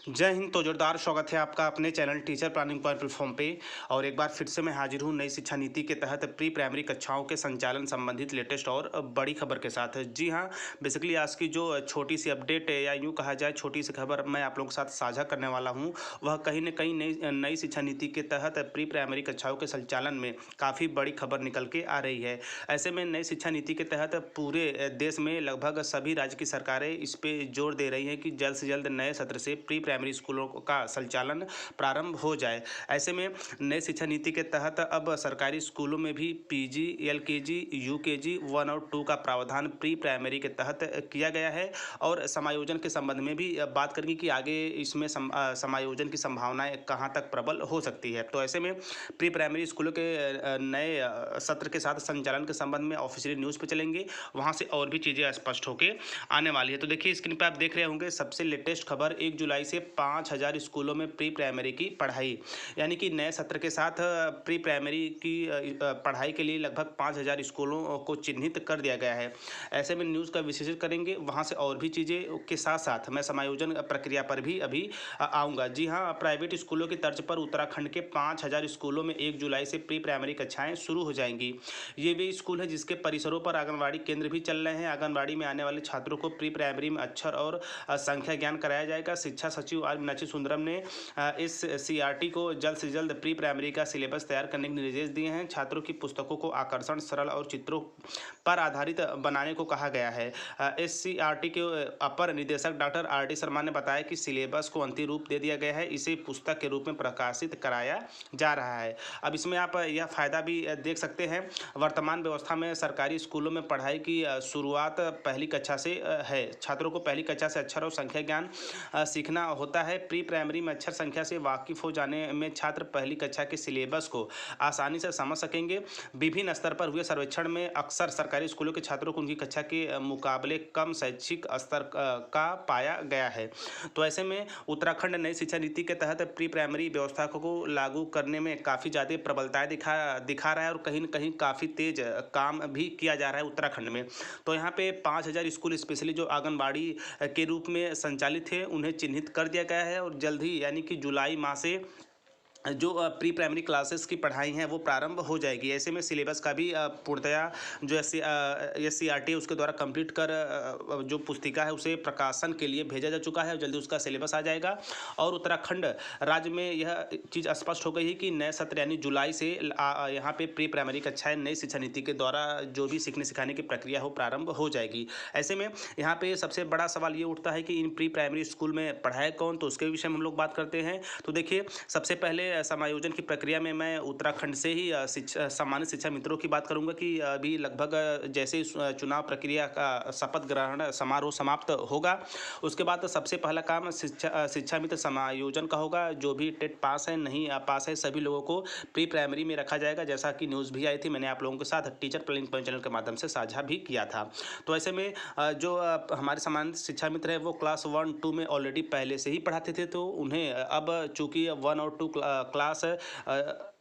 जय हिंद। तो जोरदार स्वागत है आपका अपने channel teacher planning point platform पे। और एक बार फिर से मैं हाजिर हूँ नई शिक्षा नीति के तहत प्री प्राइमरी कक्षाओं के संचालन संबंधित लेटेस्ट और बड़ी खबर के साथ। जी हाँ, बेसिकली आज की जो छोटी सी अपडेट है या यूँ कहा जाए छोटी सी खबर मैं आप लोगों के साथ साझा करने वाला हूँ, वह कहीं न कहीं नई शिक्षा नीति के तहत प्री प्राइमरी कक्षाओं के संचालन में काफ़ी बड़ी खबर निकल के आ रही है। ऐसे में नई शिक्षा नीति के तहत पूरे देश में लगभग सभी राज्य की सरकारें इस पे जोर दे रही हैं कि जल्द से जल्द नए सत्र से प्री प्राइमरी स्कूलों का संचालन प्रारंभ हो जाए। ऐसे में नई शिक्षा नीति के तहत अब सरकारी स्कूलों में भी पीजी, एलकेजी, यूकेजी 1 और 2 का प्रावधान प्री प्राइमरी के तहत किया गया है। और समायोजन के संबंध में भी बात करेंगे कि आगे इसमें समायोजन की संभावनाएं कहां तक प्रबल हो सकती है। तो ऐसे में प्री प्राइमरी स्कूलों के नए सत्र के साथ संचालन के संबंध में ऑफिशियल न्यूज़ पे चलेंगे, वहां से और भी चीज़ें स्पष्ट होकर आने वाली है। तो देखिए स्क्रीन पर आप देख रहे होंगे सबसे लेटेस्ट खबर, 1 जुलाई से 5000 स्कूलों में प्री प्राइमरी की पढ़ाई, यानी कि नए सत्र के साथ प्री प्राइमरी की पढ़ाई के लिए लगभग 5000 स्कूलों को चिन्हित कर दिया गया है। ऐसे में न्यूज़ का विश्लेषण करेंगे, वहाँ से और भी चीज़ें के साथ साथ मैं समायोजन प्रक्रिया पर भी अभी आऊँगा। जी हाँ, प्राइवेट स्कूलों की तर्ज पर उत्तराखंड के 5000 स्कूलों में 1 जुलाई से प्री प्राइमरी कक्षाएँ शुरू हो जाएंगी। ये वे स्कूल हैं जिसके परिसरों पर आंगनबाड़ी केंद्र भी चल रहे हैं। आंगनबाड़ी में आने वाले छात्रों को प्री प्राइमरी में अक्षर और संख्या ज्ञान कराया जाएगा। शिक्षा सचिव आर मीनाक्षी सुंदरम ने इस सीआरटी को जल्द से जल्द प्री प्राइमरी का सिलेबस तैयार करने के निर्देश दिए हैं। छात्रों की पुस्तकों को आकर्षण, सरल और चित्रों पर आधारित बनाने को कहा गया है। इस सीआरटी के अपर निदेशक डॉक्टर आर डी शर्मा ने बताया कि सिलेबस को अंतिम रूप दे दिया गया है, इसे पुस्तक के रूप में प्रकाशित कराया जा रहा है। अब इसमें आप यह फायदा भी देख सकते हैं, वर्तमान व्यवस्था में सरकारी स्कूलों में पढ़ाई की शुरुआत पहली कक्षा से है। छात्रों को पहली कक्षा से अक्षर और संख्या ज्ञान सीखना होता है। प्री प्राइमरी में अक्षर संख्या से वाकिफ हो जाने में छात्र पहली कक्षा के सिलेबस को आसानी से समझ सकेंगे। विभिन्न स्तर पर हुए सर्वेक्षण में अक्सर सरकारी स्कूलों के छात्रों को उनकी कक्षा के मुकाबले कम शैक्षिक स्तर का पाया गया है। तो ऐसे में उत्तराखंड नई शिक्षा नीति के तहत प्री प्राइमरी व्यवस्था को लागू करने में काफ़ी ज़्यादा प्रबलताएं दिखा रहा है और कहीं न कहीं काफ़ी तेज काम भी किया जा रहा है उत्तराखंड में। तो यहाँ पे 5000 स्कूल स्पेशली जो आंगनबाड़ी के रूप में संचालित है उन्हें चिन्हित कर दिया गया है और जल्द ही यानी कि जुलाई माह से जो प्री प्राइमरी क्लासेस की पढ़ाई हैं वो प्रारंभ हो जाएगी। ऐसे में सिलेबस का भी पूर्णतया जो एससीईआरटी है उसके द्वारा कंप्लीट कर जो पुस्तिका है उसे प्रकाशन के लिए भेजा जा चुका है और जल्दी उसका सिलेबस आ जाएगा। और उत्तराखंड राज्य में यह चीज़ स्पष्ट हो गई है कि नए सत्र यानी जुलाई से यहाँ पे प्री प्राइमरी कक्षाएँ नई शिक्षा नीति के द्वारा जो भी सीखने सिखाने की प्रक्रिया हो प्रारंभ हो जाएगी। ऐसे में यहाँ पे सबसे बड़ा सवाल ये उठता है कि इन प्री प्राइमरी स्कूल में पढ़ाए कौन, तो उसके विषय में हम लोग बात करते हैं। तो देखिए सबसे पहले समायोजन की प्रक्रिया में मैं उत्तराखंड से ही सामान्य शिक्षा मित्रों की बात करूंगा कि अभी लगभग जैसे चुनाव प्रक्रिया का शपथ ग्रहण समारोह समाप्त होगा उसके बाद सबसे पहला काम शिक्षा मित्र समायोजन का होगा। जो भी टेट पास है नहीं पास है सभी लोगों को प्री प्राइमरी में रखा जाएगा, जैसा कि न्यूज़ भी आई थी, मैंने आप लोगों के साथ टीचर प्लानिंग पॉइंट चैनल के माध्यम से साझा भी किया था। तो ऐसे में जो हमारे सामान्य शिक्षा मित्र है वो क्लास 1-2 में ऑलरेडी पहले से ही पढ़ाते थे, तो उन्हें अब चूँकि 1 और 2 क्लास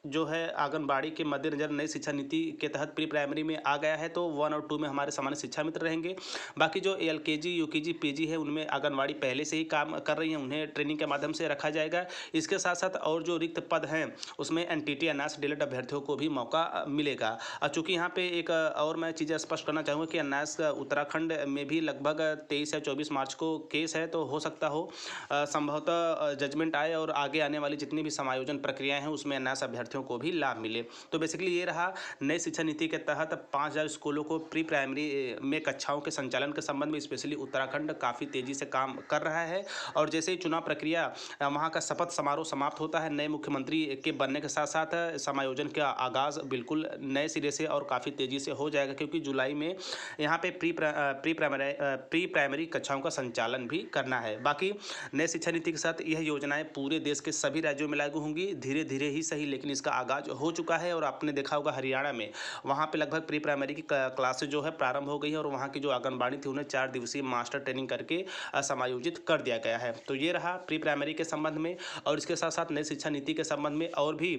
जो है आंगनबाड़ी के मद्देनजर नई शिक्षा नीति के तहत प्री प्राइमरी में आ गया है, तो 1 और 2 में हमारे सामान्य शिक्षा मित्र रहेंगे। बाकी जो एलकेजी, यूकेजी, पीजी है उनमें आंगनबाड़ी पहले से ही काम कर रही हैं, उन्हें ट्रेनिंग के माध्यम से रखा जाएगा। इसके साथ साथ और जो रिक्त पद हैं उसमें एनटीटी एनआईएस डिलेट अभ्यर्थियों को भी मौका मिलेगा। चूँकि यहाँ पे एक और मैं चीज़ें स्पष्ट करना चाहूँगा कि एनआईएस उत्तराखंड में भी लगभग 23 या 24 मार्च को केस है, तो हो सकता हो संभवतः जजमेंट आए और आगे आने वाली जितनी भी समायोजन प्रक्रियाएं हैं उसमें एनआईएस अभ्यर्थियों को भी लाभ मिले। तो बेसिकली ये रहा नई शिक्षा नीति के तहत 5000 स्कूलों को प्री प्राइमरी में कक्षाओं के संचालन के संबंध में स्पेशली उत्तराखंड काफ़ी तेजी से काम कर रहा है। और जैसे ही चुनाव प्रक्रिया वहाँ का शपथ समारोह समाप्त होता है, नए मुख्यमंत्री के बनने के साथ साथ समायोजन का आगाज़ बिल्कुल नए सिरे से और काफ़ी तेज़ी से हो जाएगा, क्योंकि जुलाई में यहाँ पे प्री प्राइमरी कक्षाओं का संचालन भी करना है। बाकी नई शिक्षा नीति के साथ यह योजनाएं पूरे देश के सभी राज्यों में लागू होंगी, धीरे धीरे ही सही, लेकिन इसका आगाज हो चुका है। और आपने देखा होगा हरियाणा में वहाँ पे लगभग प्री प्राइमरी की क्लासेज जो है प्रारंभ हो गई है और वहाँ की जो आंगनबाड़ी थी उन्हें 4 दिवसीय मास्टर ट्रेनिंग करके समायोजित कर दिया गया है। तो ये रहा प्री प्राइमरी के संबंध में। और इसके साथ साथ नई शिक्षा नीति के संबंध में और भी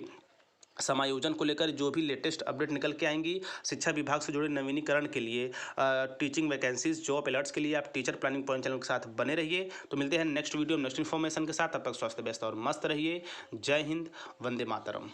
समायोजन को लेकर जो भी लेटेस्ट अपडेट निकल के आएंगी, शिक्षा विभाग से जुड़े नवीनीकरण के लिए, टीचिंग वैकेंसीज, जॉब अलर्ट्स के लिए आप टीचर प्लानिंग पॉइंट चैनल के साथ बने रहिए। तो मिलते हैं नेक्स्ट वीडियो नेक्स्ट इन्फॉर्मेशन के साथ। तब तक स्वस्थ व्यस्त और मस्त रहिए। जय हिंद, वंदे मातरम।